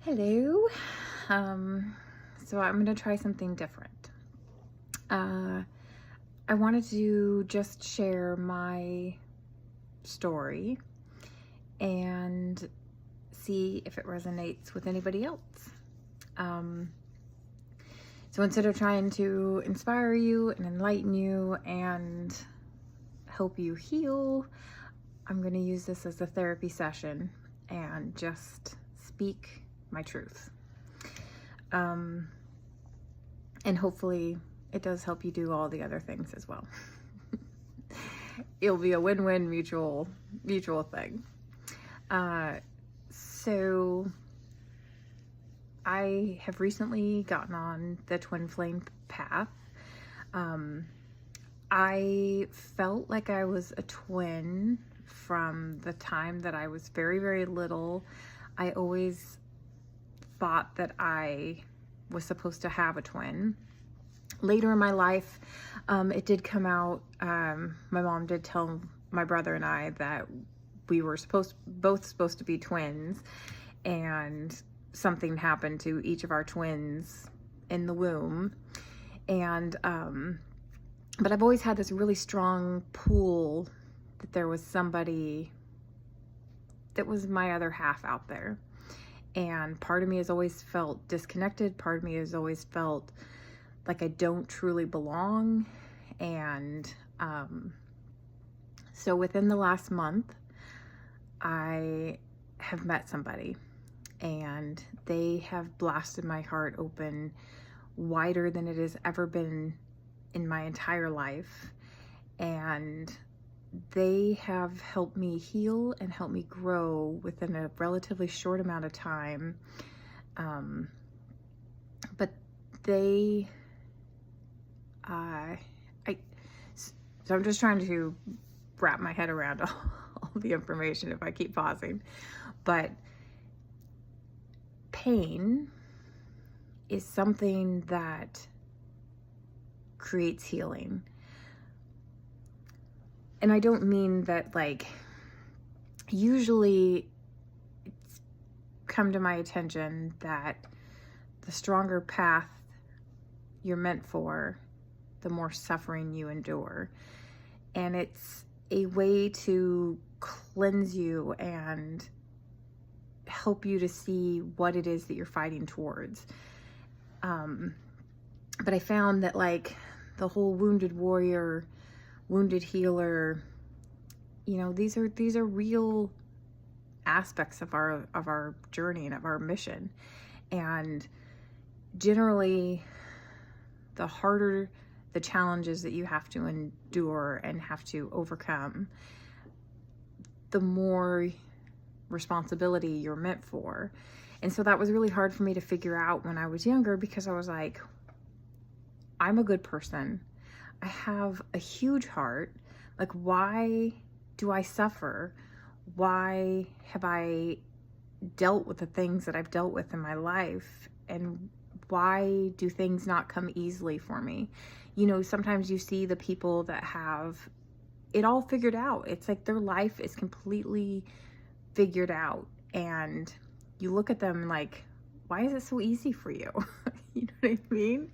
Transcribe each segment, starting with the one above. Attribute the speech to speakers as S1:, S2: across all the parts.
S1: Hello. So I'm going to try something different. I wanted to just share my story and see if it resonates with anybody else. Um, so instead of trying to inspire you and enlighten you and help you heal, I'm going to use this as a therapy session and just speak my truth. And hopefully it does help you do all the other things as well. It'll be a win-win mutual thing. So I have recently gotten on the twin flame path. I felt like I was a twin from the time that I was very, very little. I always thought that I was supposed to have a twin. Later in my life, it did come out. My mom did tell my brother and I that we were both supposed to be twins, and something happened to each of our twins in the womb. And but I've always had this really strong pull that there was somebody that was my other half out there. And part of me has always felt disconnected. Part of me has always felt like I don't truly belong. And so within the last month, I have met somebody, and they have blasted my heart open wider than it has ever been in my entire life. And they have helped me heal and helped me grow within a relatively short amount of time. But they, so I'm just trying to wrap my head around all the information if I keep pausing. But pain is something that creates healing. And I don't mean that, like, usually it's come to my attention that the stronger path you're meant for, the more suffering you endure. And it's a way to cleanse you and help you to see what it is that you're fighting towards. But I found that, like, the whole wounded warrior, wounded healer, you know, these are real aspects of our journey and of our mission. And generally, the harder the challenges that you have to endure and have to overcome, the more responsibility you're meant for. And so that was really hard for me to figure out when I was younger, because I was like, I'm a good person. I have a huge heart. Like, why do I suffer? Why have I dealt with the things that I've dealt with in my life? And why do things not come easily for me? You know, sometimes you see the people that have it all figured out. It's like their life is completely figured out. And you look at them like, why is it so easy for you? You know what I mean?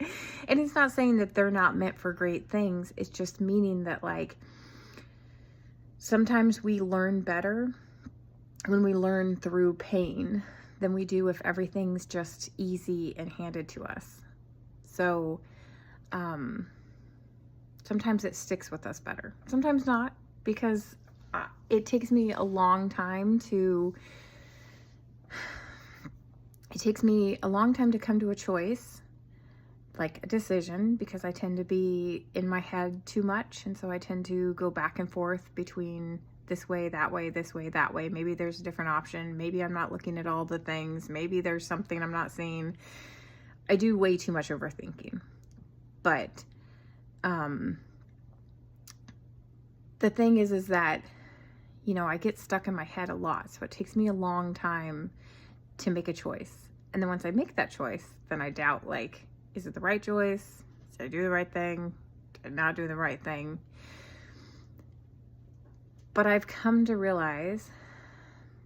S1: And it's not saying that they're not meant for great things. It's just meaning that, like, sometimes we learn better when we learn through pain than we do if everything's just easy and handed to us. So sometimes it sticks with us better. Sometimes not, because it takes me a long time to come to a choice, like a decision, because I tend to be in my head too much. And so I tend to go back and forth between this way, that way, this way, that way. Maybe there's a different option. Maybe I'm not looking at all the things. Maybe there's something I'm not seeing. I do way too much overthinking. But the thing is that, you know, I get stuck in my head a lot. So it takes me a long time to make a choice. And then once I make that choice, then I doubt, like, is it the right choice? Did I do the right thing? Did I not do the right thing? But I've come to realize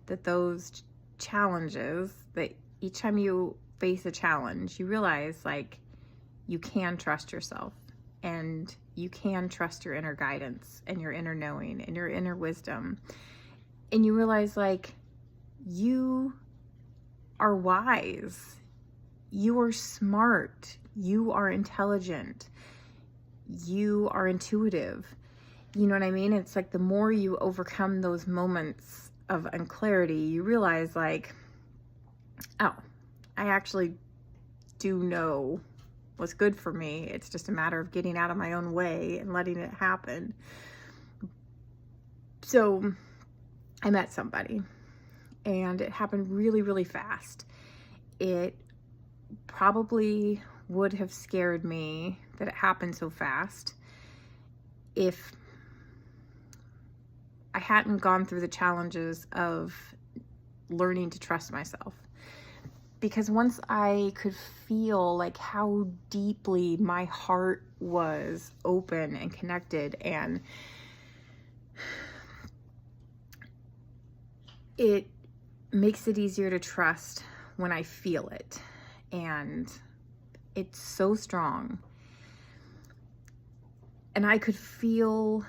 S1: that those challenges that each time you face a challenge, you realize like you can trust yourself, and you can trust your inner guidance and your inner knowing and your inner wisdom. And you realize like you are wise, you are smart, you are intelligent, you are intuitive. You know what I mean? It's like the more you overcome those moments of unclarity, you realize like, oh, I actually do know what's good for me. It's just a matter of getting out of my own way and letting it happen. So I met somebody, and it happened really, really fast. It probably would have scared me that it happened so fast if I hadn't gone through the challenges of learning to trust myself. Because once I could feel like how deeply my heart was open and connected, and it makes it easier to trust when I feel it. And it's so strong. And I could feel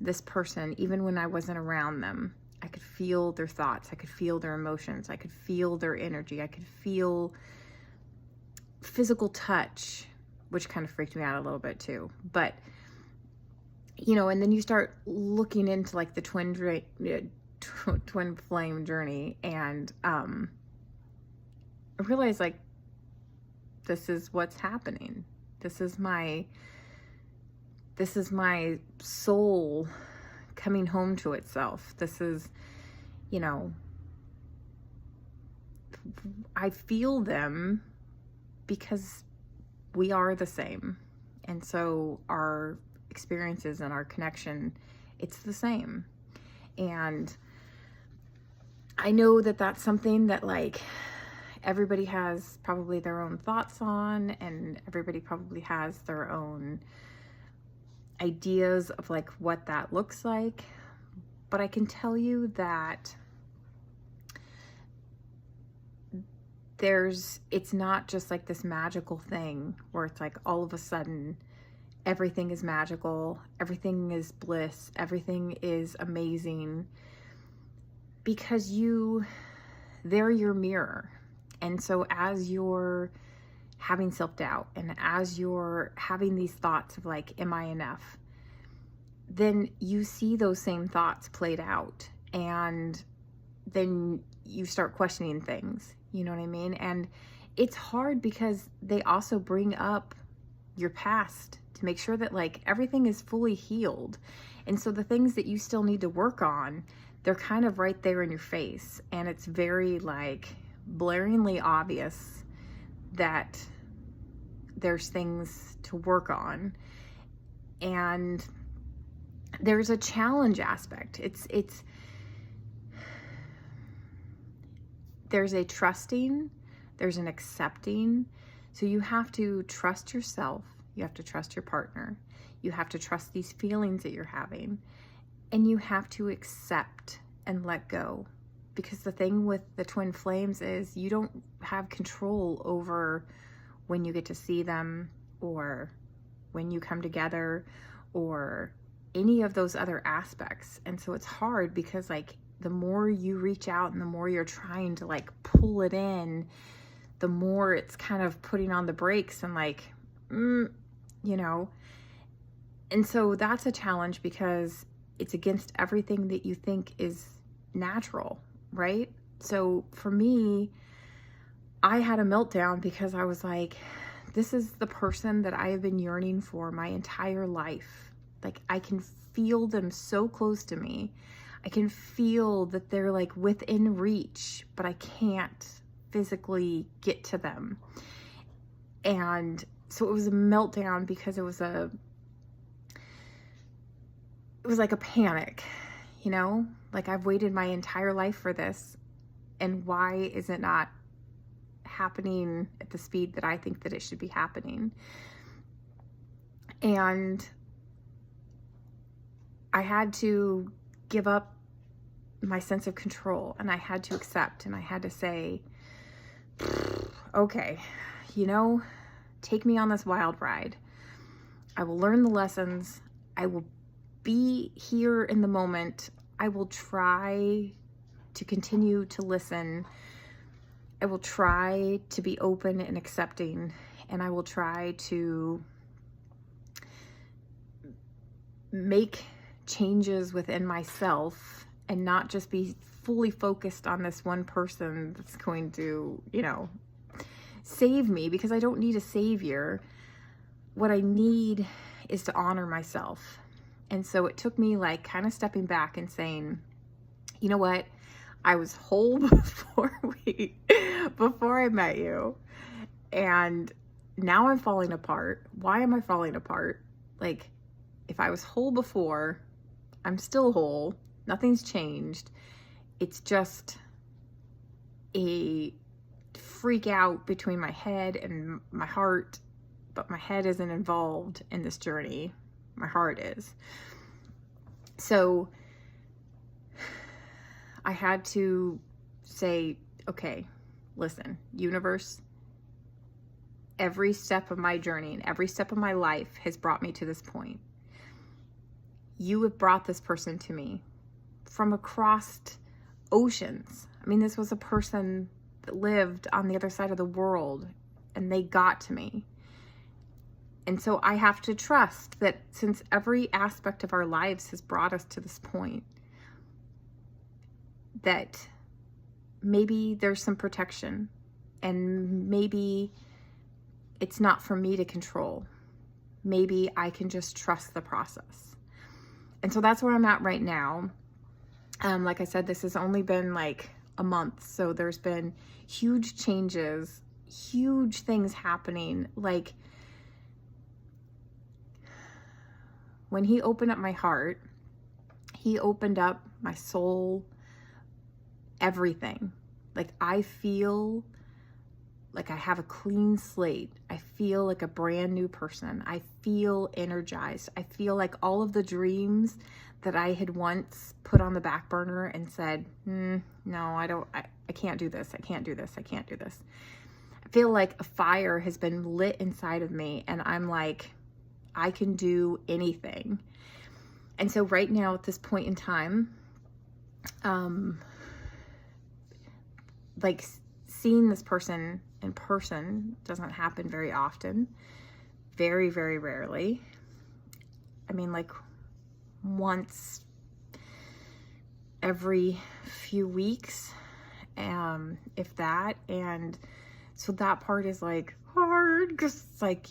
S1: this person even when I wasn't around them. I could feel their thoughts. I could feel their emotions. I could feel their energy. I could feel physical touch, which kind of freaked me out a little bit too. But, you know, and then you start looking into like the twin flame journey, and I realized like this is what's happening. This is my soul coming home to itself. This is, you know, I feel them because we are the same. And so our experiences and our connection, it's the same. And I know that that's something that like everybody has probably their own thoughts on, and everybody probably has their own ideas of like what that looks like. But I can tell you that it's not just like this magical thing where it's like all of a sudden everything is magical, everything is bliss, everything is amazing, because they're your mirror. And so as you're having self-doubt, and as you're having these thoughts of like, am I enough? Then you see those same thoughts played out, and then you start questioning things, you know what I mean? And it's hard because they also bring up your past to make sure that like everything is fully healed. And so the things that you still need to work on, they're kind of right there in your face, and it's very like blaringly obvious that there's things to work on. And there's a challenge aspect. There's a trusting, there's an accepting. So you have to trust yourself, you have to trust your partner, you have to trust these feelings that you're having, and you have to accept and let go. Because the thing with the twin flames is you don't have control over when you get to see them, or when you come together, or any of those other aspects. And so it's hard because like the more you reach out and the more you're trying to like pull it in, the more it's kind of putting on the brakes and like, you know. And so that's a challenge because it's against everything that you think is natural, right? So for me, I had a meltdown because I was like, this is the person that I have been yearning for my entire life. Like I can feel them so close to me. I can feel that they're like within reach, but I can't physically get to them. And so it was a meltdown because it was like a panic, you know? Like I've waited my entire life for this, and why is it not happening at the speed that I think that it should be happening? And I had to give up my sense of control, and I had to accept, and I had to say, okay, take me on this wild ride. I will learn the lessons. I will be here in the moment. I will try to continue to listen. I will try to be open and accepting, and I will try to make changes within myself and not just be fully focused on this one person that's going to, save me, because I don't need a savior. What I need is to honor myself. And so it took me like kind of stepping back and saying, you know what? I was whole before I met you. And now I'm falling apart. Why am I falling apart? Like, if I was whole before, I'm still whole. Nothing's changed. It's just a freak out between my head and my heart, but my head isn't involved in this journey. My heart is. So I had to say, okay, listen, universe, every step of my journey and every step of my life has brought me to this point. You have brought this person to me from across oceans. I mean, this was a person that lived on the other side of the world, and they got to me. And so I have to trust that since every aspect of our lives has brought us to this point, that maybe there's some protection, and maybe it's not for me to control. Maybe I can just trust the process. And so that's where I'm at right now. Like I said, this has only been like a month. So there's been huge changes, huge things happening. Like when he opened up my heart, he opened up my soul, everything. Like I feel like I have a clean slate. I feel like a brand new person. I feel energized. I feel like all of the dreams that I had once put on the back burner and said, no, I can't do this. I can't do this. I can't do this. I feel like a fire has been lit inside of me, and I'm like, I can do anything. And so right now at this point in time, like seeing this person in person doesn't happen very often. Very, very rarely. I mean, like once every few weeks, if that. And so that part is like hard, because it's like,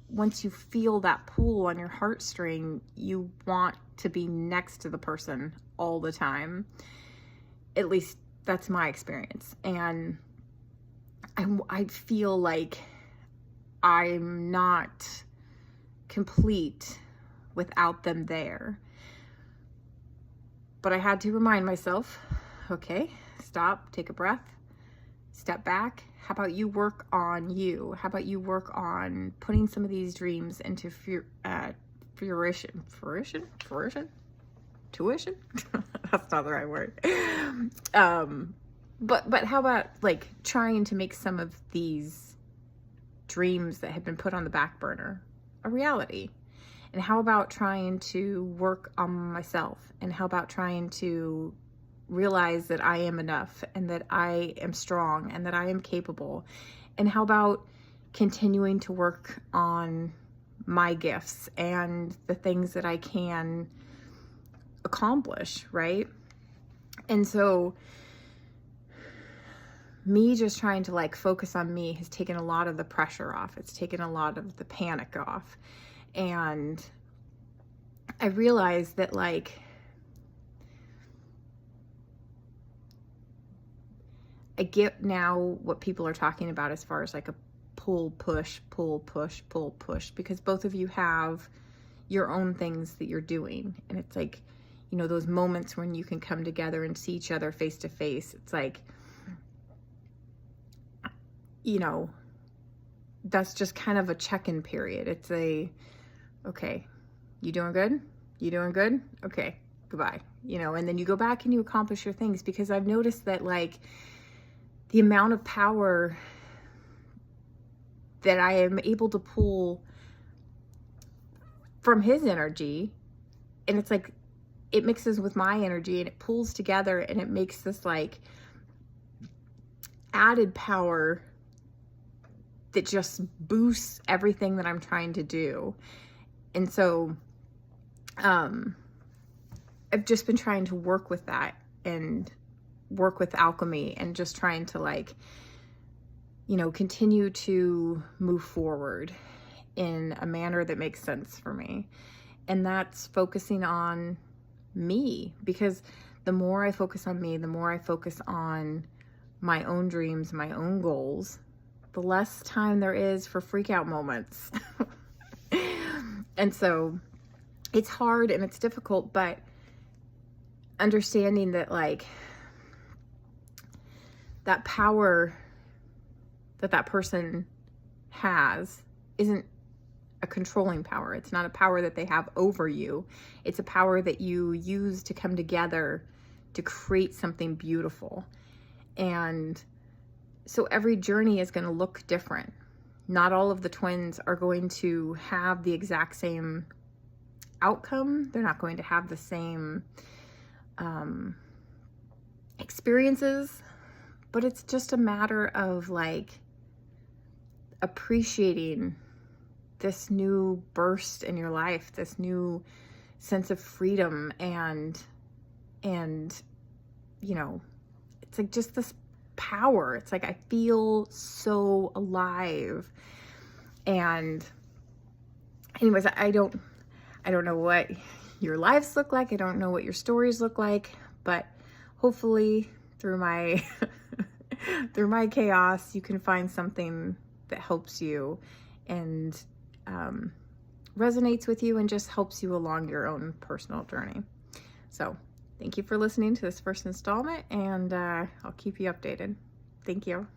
S1: once you feel that pull on your heartstring, you want to be next to the person all the time. At least that's my experience. And I feel like I'm not complete without them there. But I had to remind myself, okay, stop, take a breath, step back. How about you work on you? How about you work on putting some of these dreams into fruition? Tuition? That's not the right word. But how about like trying to make some of these dreams that have been put on the back burner a reality? And how about trying to work on myself? And how about trying to realize that I am enough, and that I am strong, and that I am capable? And how about continuing to work on my gifts and the things that I can accomplish, right? And so me just trying to like focus on me has taken a lot of the pressure off. It's taken a lot of the panic off. And I realized that like I get now what people are talking about as far as like a pull, push, because both of you have your own things that you're doing. And it's like, those moments when you can come together and see each other face to face. It's like, that's just kind of a check-in period. It's okay, you doing good? You doing good? Okay, goodbye. And then you go back and you accomplish your things, because I've noticed that like the amount of power that I am able to pull from his energy, and it's like it mixes with my energy and it pulls together and it makes this like added power that just boosts everything that I'm trying to do. And so I've just been trying to work with that and work with alchemy and just trying to like, you know, continue to move forward in a manner that makes sense for me. And that's focusing on me, because the more I focus on me, the more I focus on my own dreams, my own goals, the less time there is for freak out moments. And so it's hard and it's difficult, but understanding that like that power that that person has isn't a controlling power. It's not a power that they have over you. It's a power that you use to come together to create something beautiful. And so every journey is going to look different. Not all of the twins are going to have the exact same outcome. They're not going to have the same experiences, but it's just a matter of like appreciating this new burst in your life, this new sense of freedom, and you know, it's like just this power. It's like I feel so alive. And anyways, I don't know what your lives look like. I don't know what your stories look like, but hopefully through my through my chaos, you can find something that helps you and resonates with you and just helps you along your own personal journey. So thank you for listening to this first installment, and I'll keep you updated. Thank you.